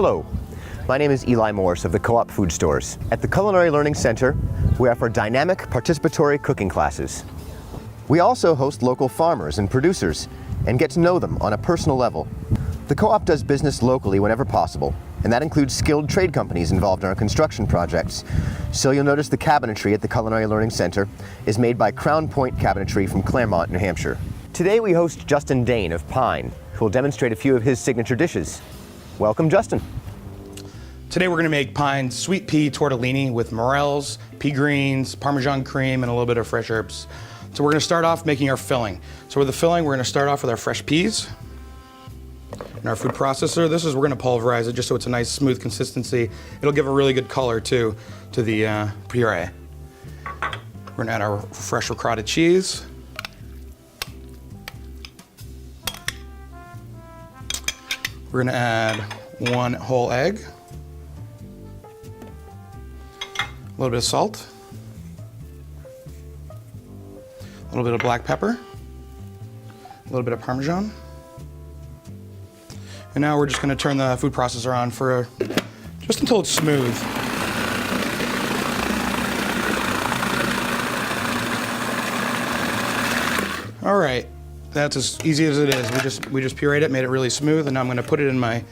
Hello, my name is Eli Morse of the Co-op Food Stores. At the Culinary Learning Center, we offer dynamic participatory cooking classes. We also host local farmers and producers and get to know them on a personal level. The Co-op does business locally whenever possible, and that includes skilled trade companies involved in our construction projects. So you'll notice the cabinetry at the Culinary Learning Center is made by Crown Point Cabinetry from Claremont, New Hampshire. Today we host Justin Dane of Pine, who will demonstrate a few of his signature dishes. Welcome, Justin. Today we're going to make Pine's sweet pea tortellini with morels, pea greens, Parmesan cream, and a little bit of fresh herbs. So we're going to start off making our filling. So with the filling, we're going to start off with our fresh peas. In our food processor, we're going to pulverize it just so it's a nice smooth consistency. It'll give a really good color too to the puree. We're going to add our fresh ricotta cheese. We're going to add 1 whole egg, a little bit of salt, a little bit of black pepper, a little bit of Parmesan. And now we're just going to turn the food processor on for just until it's smooth. All right, that's as easy as it is. We just pureed it, made it really smooth, and now I'm going to put it in my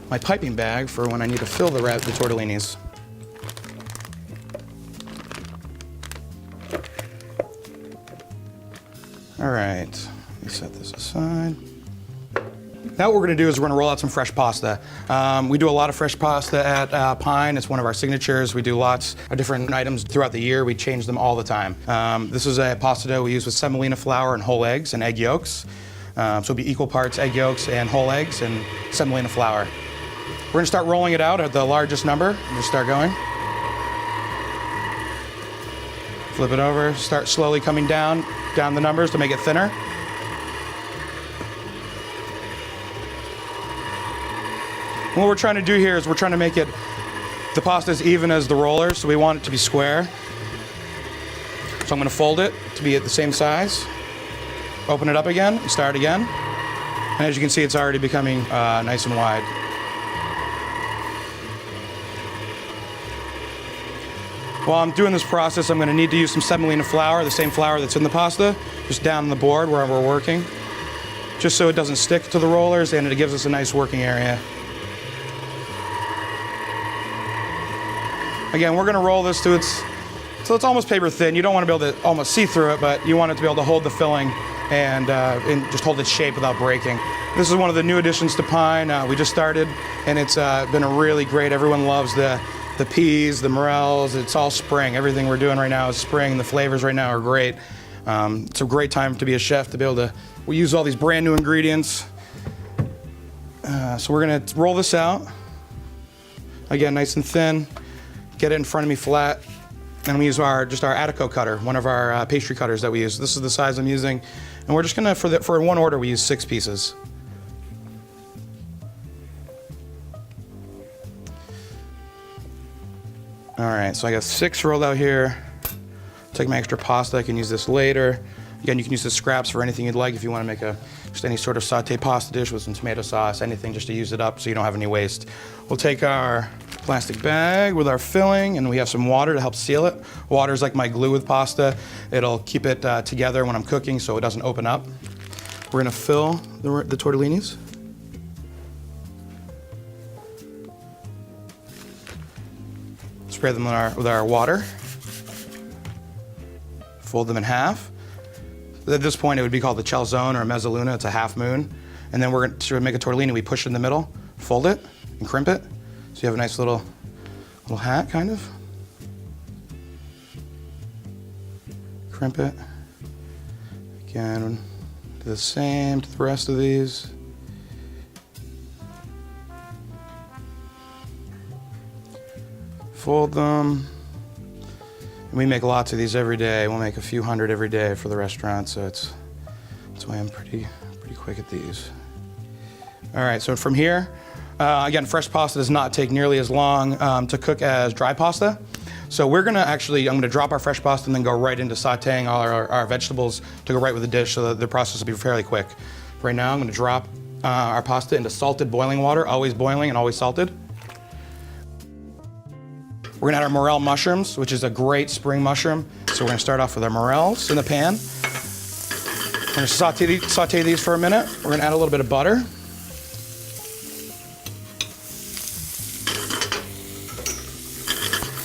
piping bag for when I need to fill the tortellinis. All right, let me set this aside. Now what we're going to do is we're going to roll out some fresh pasta. We do a lot of fresh pasta at Pine. It's one of our signatures. We do lots of different items throughout the year. We change them all the time. This is a pasta dough we use with semolina flour and whole eggs and egg yolks. So it'll be equal parts egg yolks and whole eggs and semolina flour. We're going to start rolling it out at the largest number. Just start going. Flip it over. Start slowly coming down the numbers to make it thinner. What we're trying to do here is we're trying to make the pasta as even as the rollers, so we want it to be square. So I'm going to fold it to be at the same size. Open it up again and start again. And as you can see, it's already becoming nice and wide. While I'm doing this process, I'm going to need to use some semolina flour, the same flour that's in the pasta, just down on the board where we're working, just so it doesn't stick to the rollers and it gives us a nice working area. Again, we're going to roll this till it's almost paper thin. You don't want to be able to almost see through it, but you want it to be able to hold the filling and just hold its shape without breaking. This is one of the new additions to Pine. We just started, and it's been a really great. Everyone loves the peas, the morels. It's all spring. Everything we're doing right now is spring. The flavors right now are great. It's a great time to be a chef, to be able to. We use all these brand new ingredients. So we're going to roll this out. Again, nice and thin. Get it in front of me flat, and we use just our Attico cutter, one of our pastry cutters that we use. This is the size I'm using, and we're just gonna, for one order, we use 6 pieces. All right, so I got 6 rolled out here. Take my extra pasta, I can use this later. Again, you can use the scraps for anything you'd like if you want to make just any sort of sauté pasta dish with some tomato sauce, anything just to use it up so you don't have any waste. We'll take our plastic bag with our filling, and we have some water to help seal it. Water is like my glue with pasta. It'll keep it together when I'm cooking so it doesn't open up. We're gonna fill the tortellinis. Spray them with our water. Fold them in half. At this point, it would be called the calzone or a mezzaluna. It's a half moon. And then we're going to make a tortellini. We push it in the middle, fold it, and crimp it. So you have a nice little hat, kind of. Crimp it. Again, do the same to the rest of these. Fold them. And we make lots of these every day. We'll make a few hundred every day for the restaurant, so that's why I'm pretty quick at these. All right, so from here, again, fresh pasta does not take nearly as long to cook as dry pasta. So we're gonna I'm gonna drop our fresh pasta and then go right into sauteing all our vegetables to go right with the dish, so that the process will be fairly quick. Right now, I'm gonna drop our pasta into salted boiling water, always boiling and always salted. We're gonna add our morel mushrooms, which is a great spring mushroom. So we're gonna start off with our morels in the pan. We're gonna saute these for a minute. We're gonna add a little bit of butter.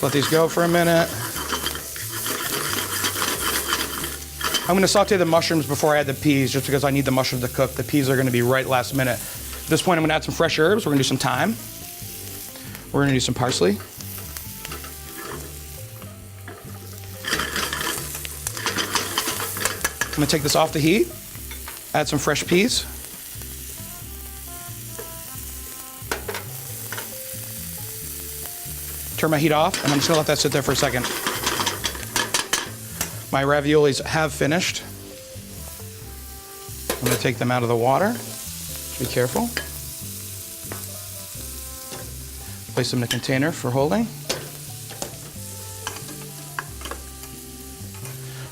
Let these go for a minute. I'm gonna saute the mushrooms before I add the peas, just because I need the mushrooms to cook. The peas are gonna be right last minute. At this point, I'm gonna add some fresh herbs. We're gonna do some thyme. We're gonna do some parsley. I'm gonna take this off the heat, add some fresh peas. Turn my heat off, and I'm just gonna let that sit there for a second. My raviolis have finished. I'm gonna take them out of the water. Be careful. Place them in a container for holding.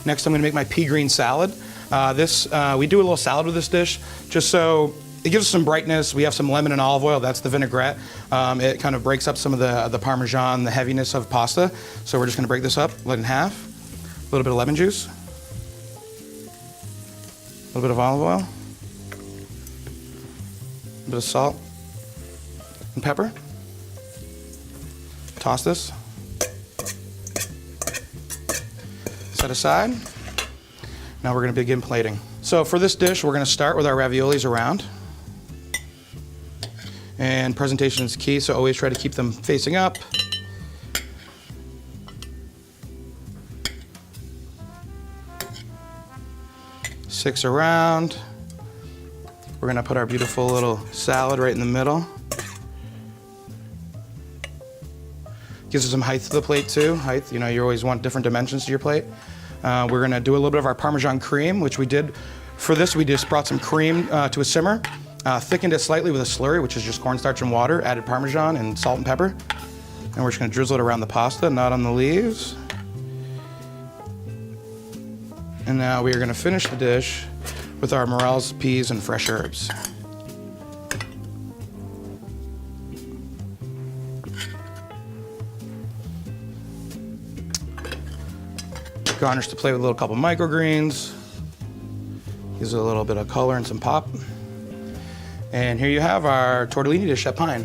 Next, I'm gonna make my pea green salad. We do a little salad with this dish, just so it gives us some brightness. We have some lemon and olive oil, that's the vinaigrette. It kind of breaks up some of the Parmesan, the heaviness of pasta. So we're just gonna break this up, split in half. A little bit of lemon juice. A little bit of olive oil. A bit of salt and pepper. Toss this. Set aside. Now we're going to begin plating. So for this dish, we're going to start with our raviolis around. And presentation is key, so always try to keep them facing up. Six around. We're gonna put our beautiful little salad right in the middle. Gives us some height to the plate too. Height, you know, you always want different dimensions to your plate. We're gonna do a little bit of our Parmesan cream, which we did. For this, we just brought some cream to a simmer, thickened it slightly with a slurry, which is just cornstarch and water, added Parmesan and salt and pepper. And we're just gonna drizzle it around the pasta, not on the leaves. And now we are gonna finish the dish with our morels, peas, and fresh herbs. Garnish the plate with a little couple microgreens. Gives it a little bit of color and some pop. And here you have our tortellini dish at Pine.